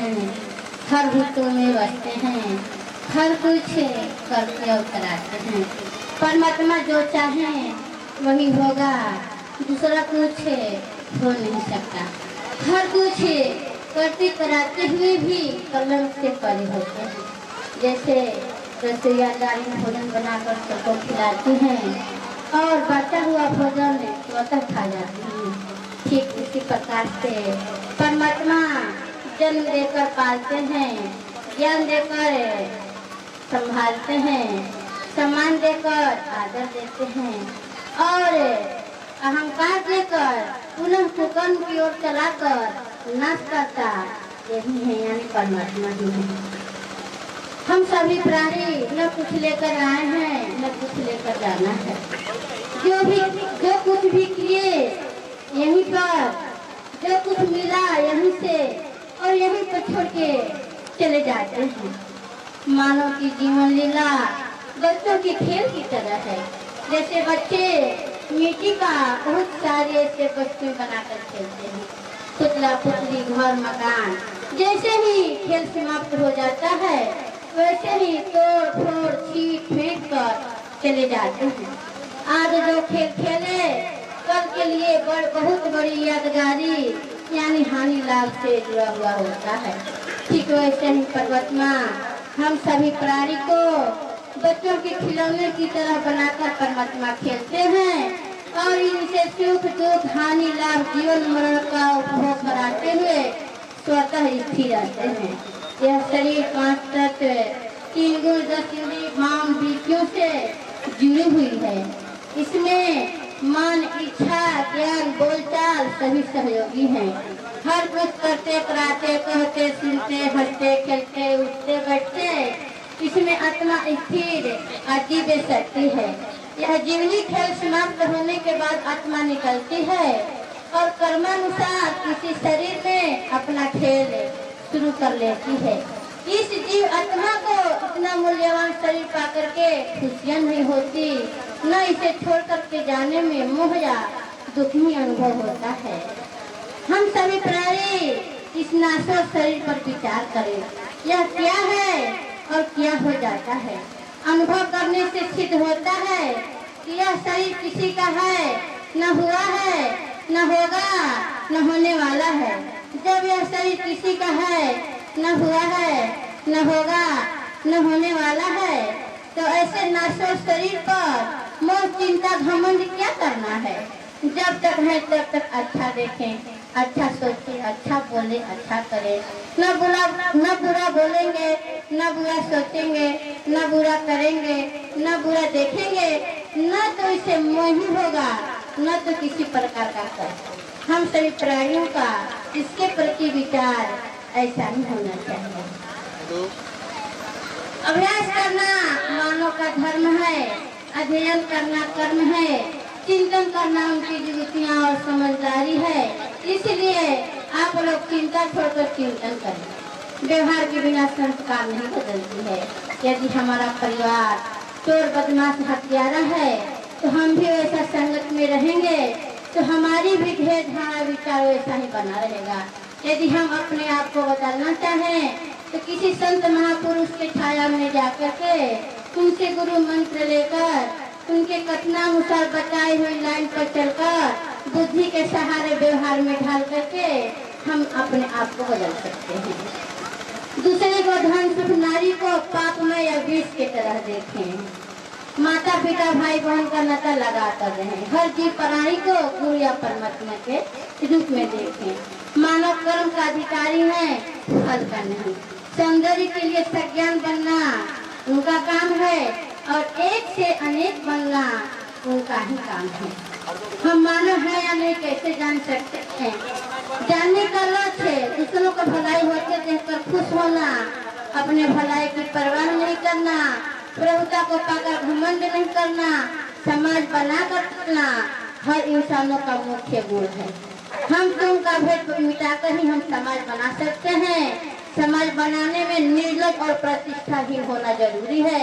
हैं, हर ऋतु में बसते हैं, हर कुछ करके और कराते हैं। परमात्मा जो चाहे वही होगा, दूसरा कुछ हो नहीं सकता। हर कुछ करते कराते हुए भी कलम से परे होते हैं। जैसे रसोईयादारी भोजन बनाकर सबको खिलाती हैं और बचा हुआ भोजन स्वतः खा जाती हैं, ठीक इसी प्रकार से परमात्मा जन्म देकर पालते हैं, ज्ञान देकर संभालते हैं, सम्मान देकर आदर देते हैं और अहंकार देकर पुनः कुकर्म की ओर चलाकर नाश करता यही है, यानी परमात्मा ही है। हम सभी प्राणी न कुछ लेकर आए हैं न कुछ लेकर जाना है। जो कुछ भी किए यहीं पर, जो कुछ मिला यहीं से और यहीं पर छोड़ के चले जाते हैं। मानव की जीवन लीला बच्चों के खेल की तरह है। जैसे बच्चे मिट्टी का बहुत सारे ऐसे वस्तुएं बनाकर खेलते हैं, पुतला पुतली घर मकान। जैसे ही खेल समाप्त हो जाता है वैसे ही तोड़ फोड़ छीट फेंक कर चले जाते हैं। आज जो खेल खेले कल के लिए बहुत बड़ी यादगारी यानी हानि लाभ से जुड़ा हुआ होता है। ठीक वैसे ही परमात्मा हम सभी प्राणी को बच्चों के खिलौने की तरह बनाकर परमात्मा खेलते हैं और इनसे सुख दुख हानि लाभ जीवन मरण का उपभोग कराते हुए स्वतः स्थिर रहते हैं। यह शरीर 5 तत्व 3 गुण 10 इंद्रिय भाव वृत्तियों से जुड़ी हुई है। इसमें मन इच्छा ज्ञान बोलचाल सभी सहयोगी हैं। हर कुछ करते कराते कहते सुनते हंसते खेलते उठते बैठते इसमें आत्मा स्थिर अजीब शक्ति है। यह जीवनी खेल समाप्त होने के बाद आत्मा निकलती है और कर्मानुसार किसी शरीर में अपना खेल शुरू कर लेती है। इस जीव आत्मा को इतना मूल्यवान शरीर पाकर के खुशियाँ नहीं होती, न इसे छोड़ करके जाने में मोह या दुखी अनुभव होता है। हम सभी प्राणी इस नाशवंत शरीर पर विचार करें, यह क्या है और क्या हो जाता है। अनुभव करने से सिद्ध होता है कि यह शरीर किसी का है, न हुआ है, न होगा, न होने वाला है। जब यह शरीर किसी का है, न हुआ है, न होगा, न होने वाला है, तो ऐसे नाशवंत शरीर पर मोह चिंता घमंड क्या करना है। जब तक है तब तक अच्छा देखें, अच्छा सोचें, अच्छा बोले, अच्छा करें। न बुरा बोलेंगे, न बुरा सोचेंगे, न बुरा करेंगे, न बुरा देखेंगे, न तो इसे मोह ही होगा, न तो किसी प्रकार का कष्ट। हम सभी प्राणियों का इसके प्रति विचार ऐसा ही होना चाहिए। अभ्यास करना मानव का धर्म है, अध्ययन करना कर्म है, चिंतन करना उनकी युक्तियाँ और समझदारी है। इसलिए आप लोग चिंता छोड़कर चिंतन करें। व्यवहार के बिना संस्कार नहीं बदलती है। यदि हमारा परिवार चोर बदमाश हत्यारा है तो हम भी वैसा संगत में रहेंगे तो हमारी भी ढेर धारणा विचार वैसा ही बना रहेगा। यदि हम अपने आप को बदलना चाहें तो किसी संत महापुरुष के छाया में जाकर के उनसे गुरु मंत्र लेकर उनके कथनानुसार बताई हुई लाइन पर चलकर बुद्धि के सहारे व्यवहार में ढाल करके हम अपने आप को बदल सकते हैं। दूसरे को धन सुख नारी को पापमय या विष की तरह देखें। माता पिता भाई बहन का नाता लगा कर रहे। हर जीव प्राणी को गुरु या परमात्मा के रूप में देखें। मानव कर्म का अधिकारी है, फल का नहीं। सौंदर्य के लिए सज्ञान बनना उनका काम है और एक से अनेक बनना उनका ही काम है। हम मानव है या नहीं कैसे जान सकते हैं। जानने का लक्ष्य है दूसरों का भलाई होते देखकर खुश होना, अपने भलाई की परवाह नहीं करना, प्रभुता को पाकर घमंड नहीं करना, समाज बनाकर चलना हर इंसानों का मुख्य गुण है। हम तुम का भेद मिटाकर ही हम समाज बना सकते हैं। समाज बनाने में निर्लज और प्रतिष्ठाहीन होना जरूरी है।